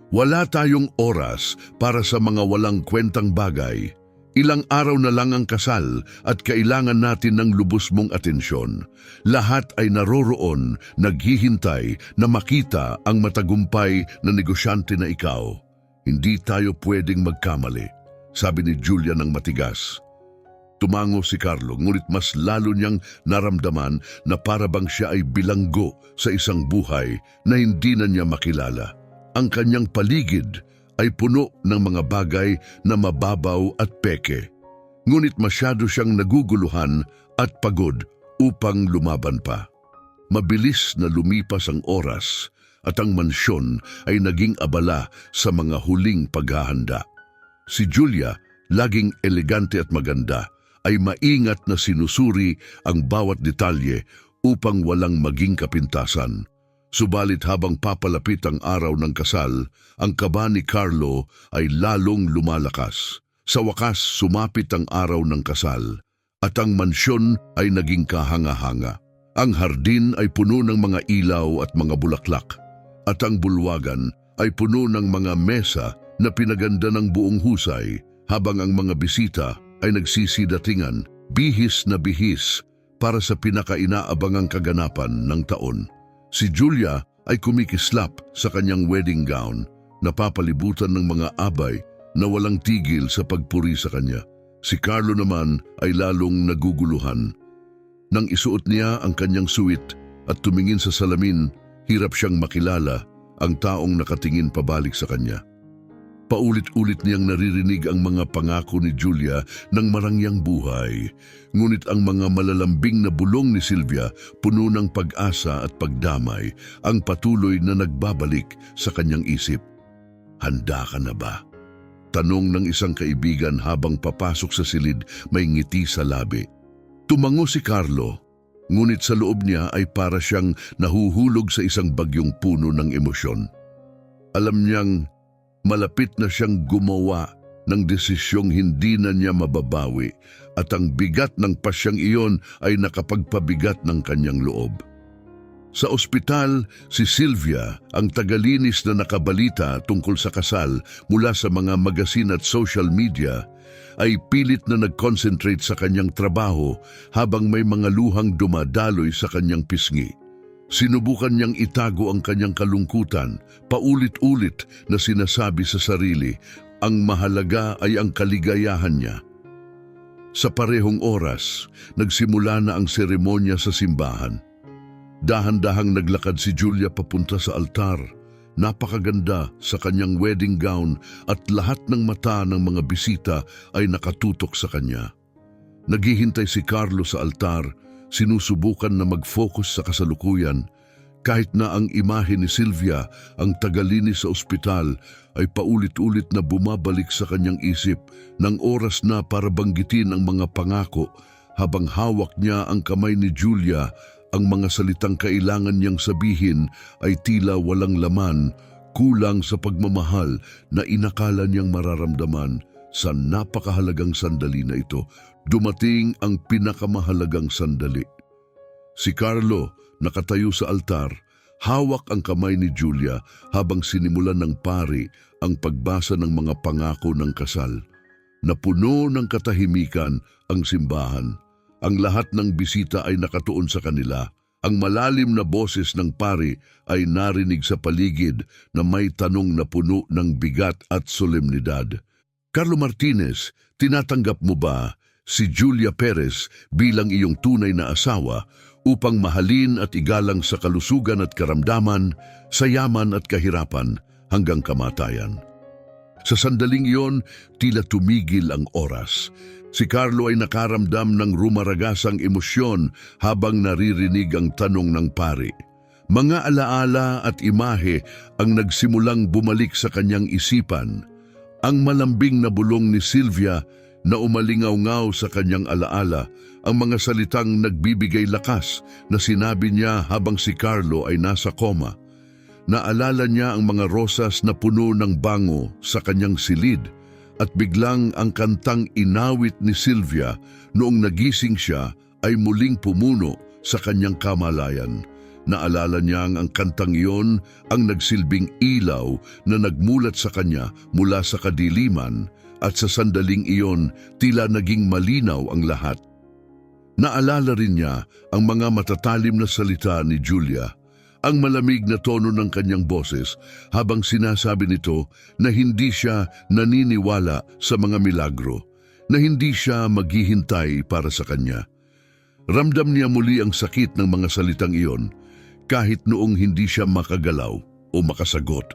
"Wala tayong oras para sa mga walang kwentang bagay. Ilang araw na lang ang kasal at kailangan natin ng lubos mong atensyon. Lahat ay naroroon, naghihintay na makita ang matagumpay na negosyante na ikaw. Hindi tayo pwedeng magkamali, sabi ni Julia ng matigas. Tumango si Carlo, ngunit mas lalo niyang naramdaman na para bang siya ay bilanggo sa isang buhay na hindi na niya makilala. Ang kanyang paligid ay puno ng mga bagay na mababaw at peke. Ngunit masyado siyang naguguluhan at pagod upang lumaban pa. Mabilis na lumipas ang oras at ang mansyon ay naging abala sa mga huling paghahanda. Si Julia, laging elegante at maganda, ay maingat na sinusuri ang bawat detalye upang walang maging kapintasan. Subalit habang papalapit ang araw ng kasal, ang kaba ni Carlo ay lalong lumalakas. Sa wakas, sumapit ang araw ng kasal at ang mansyon ay naging kahanga-hanga. Ang hardin ay puno ng mga ilaw at mga bulaklak at ang bulwagan ay puno ng mga mesa na pinaganda ng buong husay habang ang mga bisita ay nagsisidatingan, bihis na bihis para sa pinakainaabangang kaganapan ng taon. Si Julia ay kumikislap sa kanyang wedding gown, napapalibutan ng mga abay na walang tigil sa pagpuri sa kanya. Si Carlo naman ay lalong naguguluhan. Nang isuot niya ang kanyang suit at tumingin sa salamin, hirap siyang makilala ang taong nakatingin pabalik sa kanya. Paulit-ulit niyang naririnig ang mga pangako ni Julia ng marangyang buhay. Ngunit ang mga malalambing na bulong ni Sylvia, puno ng pag-asa at pagdamay, ang patuloy na nagbabalik sa kanyang isip. Handa ka na ba? Tanong ng isang kaibigan habang papasok sa silid, may ngiti sa labi. Tumango si Carlo, ngunit sa loob niya ay para siyang nahuhulog sa isang bagyong puno ng emosyon. Alam niyang malapit na siyang gumawa ng desisyong hindi na niya mababawi at ang bigat ng pasyang iyon ay nakapagpabigat ng kanyang loob. Sa ospital, si Sylvia, ang tagalinis na nakabalita tungkol sa kasal mula sa mga magasin at social media, ay pilit na nag-concentrate sa kanyang trabaho habang may mga luhang dumadaloy sa kanyang pisngi. Sinubukan niyang itago ang kanyang kalungkutan, paulit-ulit na sinasabi sa sarili, ang mahalaga ay ang kaligayahan niya. Sa parehong oras, nagsimula na ang seremonya sa simbahan. Dahan-dahang naglakad si Julia papunta sa altar. Napakaganda sa kanyang wedding gown at lahat ng mata ng mga bisita ay nakatutok sa kanya. Naghihintay si Carlo sa altar, sinusubukan na mag-focus sa kasalukuyan, kahit na ang imahe ni Sylvia, ang tagalinis sa ospital, ay paulit-ulit na bumabalik sa kanyang isip ng oras na para banggitin ang mga pangako habang hawak niya ang kamay ni Julia. Ang mga salitang kailangan niyang sabihin ay tila walang laman, kulang sa pagmamahal na inakala niyang mararamdaman. Sa napakahalagang sandali na ito, dumating ang pinakamahalagang sandali. Si Carlo, nakatayo sa altar, hawak ang kamay ni Julia habang sinimulan ng pari ang pagbasa ng mga pangako ng kasal. Napuno ng katahimikan ang simbahan. Ang lahat ng bisita ay nakatuon sa kanila. Ang malalim na boses ng pari ay narinig sa paligid na may tanong na puno ng bigat at solemnidad. Carlo Martinez, tinatanggap mo ba si Julia Perez bilang iyong tunay na asawa upang mahalin at igalang sa kalusugan at karamdaman, sa yaman at kahirapan hanggang kamatayan? Sa sandaling iyon, tila tumigil ang oras. Si Carlo ay nakaramdam ng rumaragasang emosyon habang naririnig ang tanong ng pari. Mga alaala at imahe ang nagsimulang bumalik sa kanyang isipan. Ang malambing na bulong ni Sylvia na umalingaw-ngaw sa kanyang alaala, ang mga salitang nagbibigay lakas na sinabi niya habang si Carlo ay nasa koma. Naalala niya ang mga rosas na puno ng bango sa kanyang silid at biglang ang kantang inawit ni Sylvia noong nagising siya ay muling pumuno sa kanyang kamalayan. Naalala niya ang kantang iyon ang nagsilbing ilaw na nagmulat sa kanya mula sa kadiliman At sa sandaling iyon, tila naging malinaw ang lahat. Naalala rin niya ang mga matatalim na salita ni Julia, ang malamig na tono ng kanyang boses habang sinasabi nito na hindi siya naniniwala sa mga milagro, na hindi siya maghihintay para sa kanya. Ramdam niya muli ang sakit ng mga salitang iyon kahit noong hindi siya makagalaw o makasagot.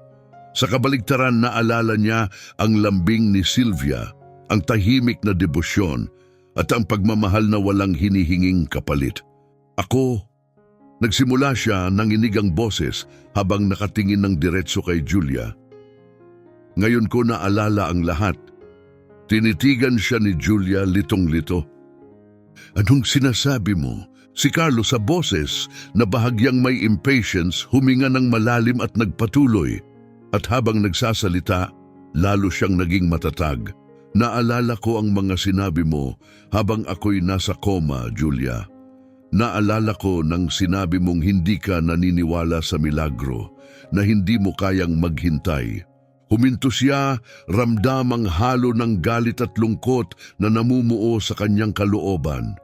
Sa kabaligtaran, naalala niya ang lambing ni Sylvia, ang tahimik na debosyon at ang pagmamahal na walang hinihinging kapalit. Ako, nagsimula siya ng inigang boses habang nakatingin ng diretso kay Julia. Ngayon ko naalala ang lahat. Tinitigan siya ni Julia litong-lito. Anong sinasabi mo? Si Carlo sa boses na bahagyang may impatience huminga ng malalim at nagpatuloy. At habang nagsasalita, lalo siyang naging matatag. Naalala ko ang mga sinabi mo habang ako'y nasa coma, Julia. Naalala ko nang sinabi mong hindi ka naniniwala sa milagro, na hindi mo kayang maghintay. Huminto siya, ramdam ang halo ng galit at lungkot na namumuo sa kanyang kalooban.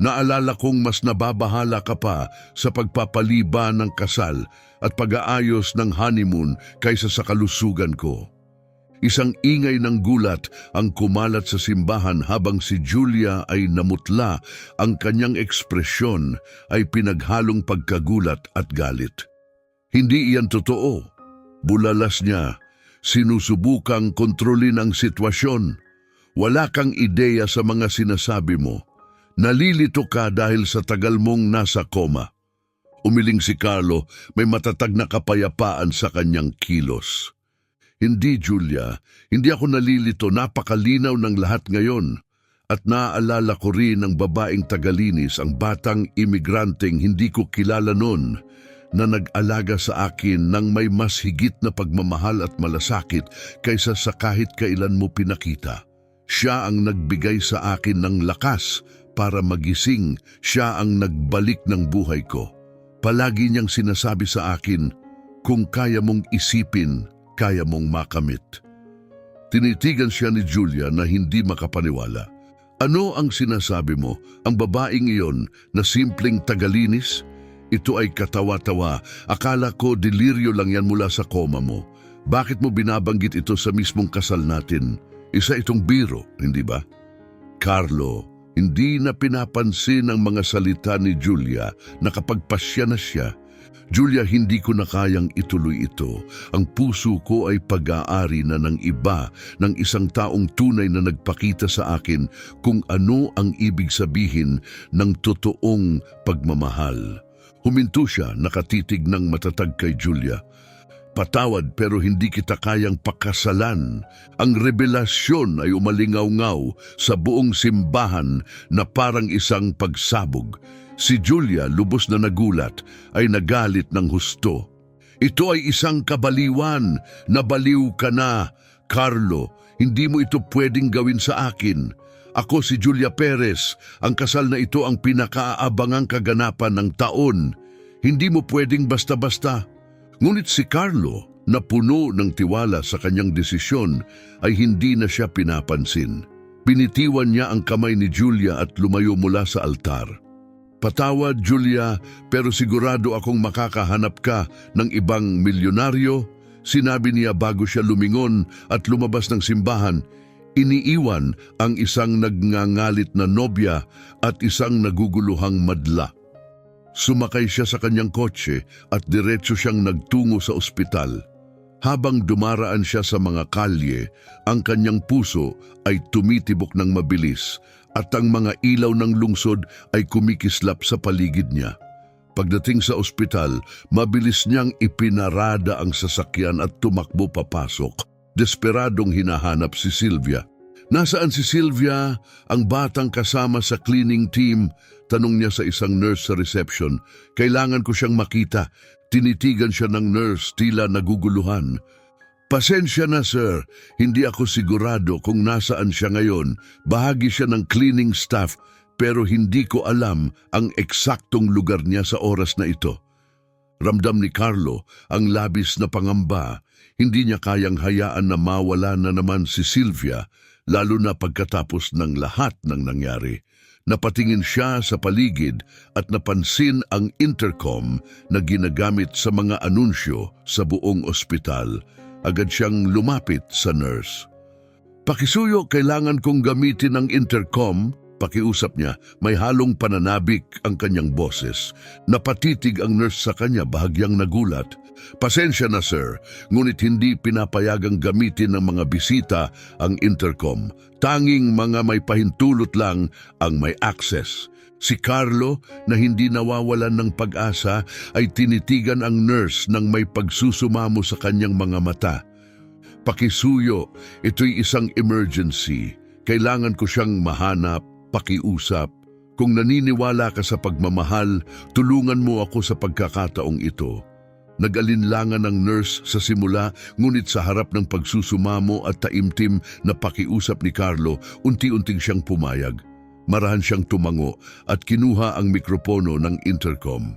Naalala kong mas nababahala ka pa sa pagpapaliba ng kasal at pag-aayos ng honeymoon kaysa sa kalusugan ko. Isang ingay ng gulat ang kumalat sa simbahan habang si Julia ay namutla, ang kanyang ekspresyon ay pinaghalong pagkagulat at galit. Hindi iyan totoo. Bulalas niya, sinusubukang kontrolin ang sitwasyon. Wala kang ideya sa mga sinasabi mo. Nalilito ka dahil sa tagal mong nasa coma. Umiling si Carlo, may matatag na kapayapaan sa kanyang kilos. Hindi, Julia, hindi ako nalilito, napakalinaw ng lahat ngayon. At naaalala ko rin ang babaeng tagalinis, ang batang imigranteng hindi ko kilala noon, na nag-alaga sa akin ng may mas higit na pagmamahal at malasakit kaysa sa kahit kailan mo pinakita. Siya ang nagbigay sa akin ng lakas para magising, siya ang nagbalik ng buhay ko. Palagi niyang sinasabi sa akin, kung kaya mong isipin, kaya mong makamit. Tinitigan siya ni Julia na hindi makapaniwala. Ano ang sinasabi mo? Ang babaeng iyon na simpleng tagalinis? Ito ay katawa-tawa. Akala ko deliryo lang yan mula sa coma mo. Bakit mo binabanggit ito sa mismong kasal natin? Isa itong biro, hindi ba? Carlo, hindi na pinapansin ang mga salita ni Julia na kapag pasya na siya, Julia, hindi ko na kayang ituloy ito. Ang puso ko ay pag-aari na ng iba, ng isang taong tunay na nagpakita sa akin kung ano ang ibig sabihin ng totoong pagmamahal. Huminto siya, nakatitig ng matatag kay Julia. Patawad pero hindi kita kayang pakasalan. Ang revelasyon ay umalingaw-ngaw sa buong simbahan na parang isang pagsabog. Si Julia, lubos na nagulat, ay nagalit ng husto. Ito ay isang kabaliwan. Nabaliw ka na, Carlo. Hindi mo ito pwedeng gawin sa akin. Ako si Julia Perez. Ang kasal na ito ang pinakaabangang kaganapan ng taon. Hindi mo pwedeng basta-basta. Ngunit si Carlo, na puno ng tiwala sa kanyang desisyon, ay hindi na siya pinapansin. Binitiwan niya ang kamay ni Julia at lumayo mula sa altar. Patawad, Julia, pero sigurado akong makakahanap ka ng ibang milyonaryo, sinabi niya bago siya lumingon at lumabas ng simbahan. Iniiwan ang isang nagngangalit na nobya at isang naguguluhang madla. Sumakay siya sa kanyang kotse at diretso siyang nagtungo sa ospital. Habang dumaraan siya sa mga kalye, ang kanyang puso ay tumitibok ng mabilis at ang mga ilaw ng lungsod ay kumikislap sa paligid niya. Pagdating sa ospital, mabilis niyang ipinarada ang sasakyan at tumakbo papasok. Desperadong hinahanap si Sylvia. Nasaan si Sylvia, ang batang kasama sa cleaning team? Tanong niya sa isang nurse sa reception. Kailangan ko siyang makita. Tinitigan siya ng nurse, tila naguguluhan. Pasensya na sir, hindi ako sigurado kung nasaan siya ngayon. Bahagi siya ng cleaning staff, pero hindi ko alam ang eksaktong lugar niya sa oras na ito. Ramdam ni Carlo ang labis na pangamba. Hindi niya kayang hayaan na mawala na naman si Sylvia, lalo na pagkatapos ng lahat ng nangyari. Napatingin siya sa paligid at napansin ang intercom na ginagamit sa mga anunsyo sa buong ospital. Agad siyang lumapit sa nurse. "Pakisuyo, kailangan kong gamitin ang intercom." Pakiusap niya, may halong pananabik ang kanyang boses. Napatitig ang nurse sa kanya, bahagyang nagulat. "Pasensya na sir, ngunit hindi pinapayagang gamitin ng mga bisita ang intercom. Tanging mga may pahintulot lang ang may access." Si Carlo, na hindi nawawalan ng pag-asa, ay tinitigan ang nurse nang may pagsusumamo sa kanyang mga mata. "Pakisuyo, ito'y isang emergency. Kailangan ko siyang mahanap, pakiusap. Kung naniniwala ka sa pagmamahal, tulungan mo ako sa pagkakataong ito." Nag-alinlangan ang nurse sa simula, ngunit sa harap ng pagsusumamo at taimtim na pakiusap ni Carlo, unti-unting siyang pumayag. Marahan siyang tumango at kinuha ang mikropono ng intercom.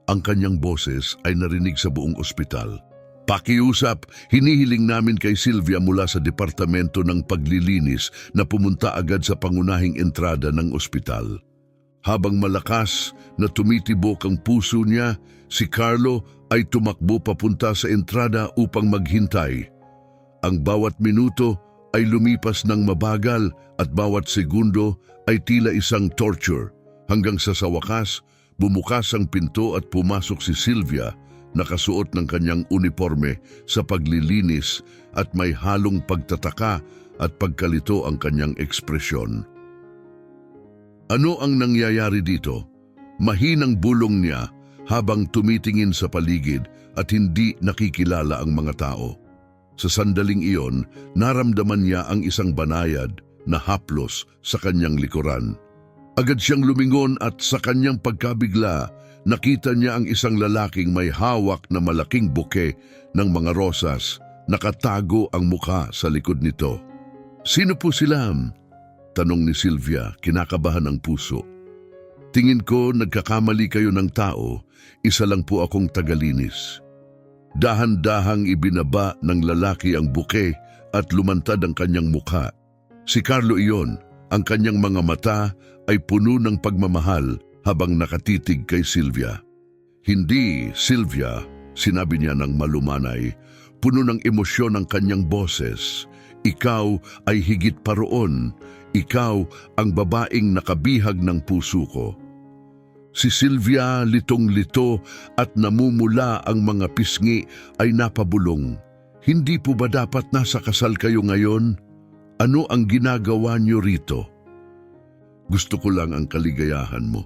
Ang kanyang boses ay narinig sa buong ospital. "Pakiusap, hinihiling namin kay Sylvia mula sa Departamento ng Paglilinis na pumunta agad sa pangunahing entrada ng ospital." Habang malakas na tumitibok ang puso niya, si Carlo ay tumakbo papunta sa entrada upang maghintay. Ang bawat minuto ay lumipas ng mabagal at bawat segundo ay tila isang torture, hanggang sa wakas, bumukas ang pinto at pumasok si Sylvia, nakasuot ng kanyang uniforme sa paglilinis at may halong pagtataka at pagkalito ang kanyang ekspresyon. Ano ang nangyayari dito? Mahinang bulong niya habang tumitingin sa paligid at hindi nakikilala ang mga tao. Sa sandaling iyon, naramdaman niya ang isang banayad na haplos sa kanyang likuran. Agad siyang lumingon at sa kanyang pagkabigla, nakita niya ang isang lalaking may hawak na malaking buke ng mga rosas. Nakatago ang mukha sa likod nito. "Sino po sila?" tanong ni Sylvia, kinakabahan ang puso. "Tingin ko nagkakamali kayo ng tao, isa lang po akong tagalinis." Dahan-dahang ibinaba ng lalaki ang buke at lumantad ang kanyang mukha. Si Carlo iyon, ang kanyang mga mata ay puno ng pagmamahal habang nakatitig kay Sylvia. "Hindi, Sylvia," sinabi niya ng malumanay, puno ng emosyon ang kanyang boses. "Ikaw ay higit pa roon. Ikaw ang babaeng nakabihag ng puso ko." Si Sylvia, litong-lito at namumula ang mga pisngi, ay napabulong. "Hindi po ba dapat nasa kasal kayo ngayon? Ano ang ginagawa niyo rito?" "Gusto ko lang ang kaligayahan mo,"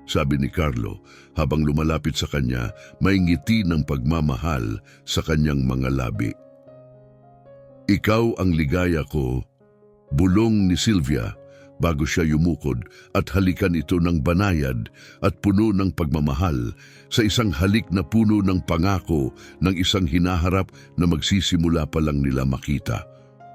sabi ni Carlo habang lumalapit sa kanya, may ngiti ng pagmamahal sa kanyang mga labi. "Ikaw ang ligaya ko," bulong ni Sylvia bago siya yumukod at halikan ito ng banayad at puno ng pagmamahal sa isang halik na puno ng pangako ng isang hinaharap na magsisimula pa lang nila makita.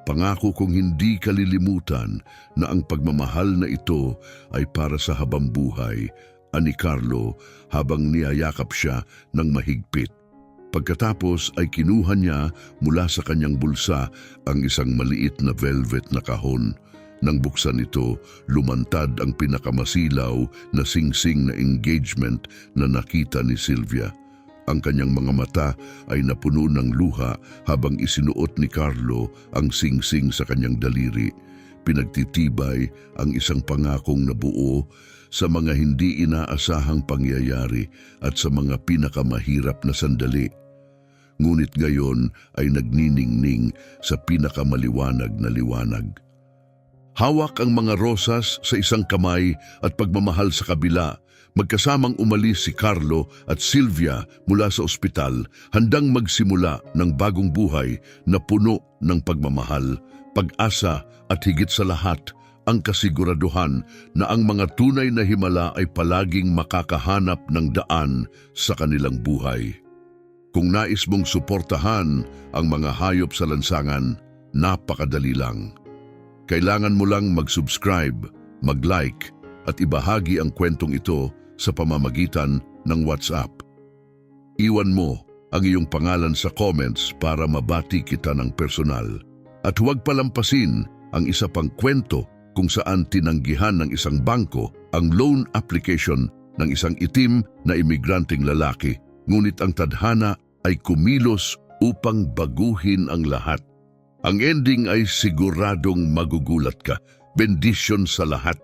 "Pangako kong hindi kalilimutan na ang pagmamahal na ito ay para sa habang buhay," ani Carlo habang niyayakap siya ng mahigpit. Pagkatapos ay kinuha niya mula sa kanyang bulsa ang isang maliit na velvet na kahon. Nang buksan ito, lumantad ang pinakamasilaw na singsing na engagement na nakita ni Sylvia. Ang kanyang mga mata ay napuno ng luha habang isinuot ni Carlo ang singsing sa kanyang daliri. Pinagtitibay ang isang pangakong nabuo sa mga hindi inaasahang pangyayari at sa mga pinakamahirap na sandali. Ngunit ngayon ay nagniningning sa pinakamaliwanag na liwanag. Hawak ang mga rosas sa isang kamay at pagmamahal sa kabila, magkasamang umalis si Carlo at Sylvia mula sa ospital, handang magsimula ng bagong buhay na puno ng pagmamahal, pag-asa at higit sa lahat, ang kasiguraduhan na ang mga tunay na himala ay palaging makakahanap ng daan sa kanilang buhay. Kung nais mong suportahan ang mga hayop sa lansangan, napakadali lang. Kailangan mo lang mag-subscribe, mag-like at ibahagi ang kwentong ito sa pamamagitan ng WhatsApp. Iwan mo ang iyong pangalan sa comments para mabati kita ng personal. At huwag palampasin ang isa pang kwento kung saan tinanggihan ng isang bangko ang loan application ng isang itim na imigranteng lalaki. Ngunit ang tadhana ay kumilos upang baguhin ang lahat. Ang ending ay siguradong magugulat ka. Bendisyon sa lahat.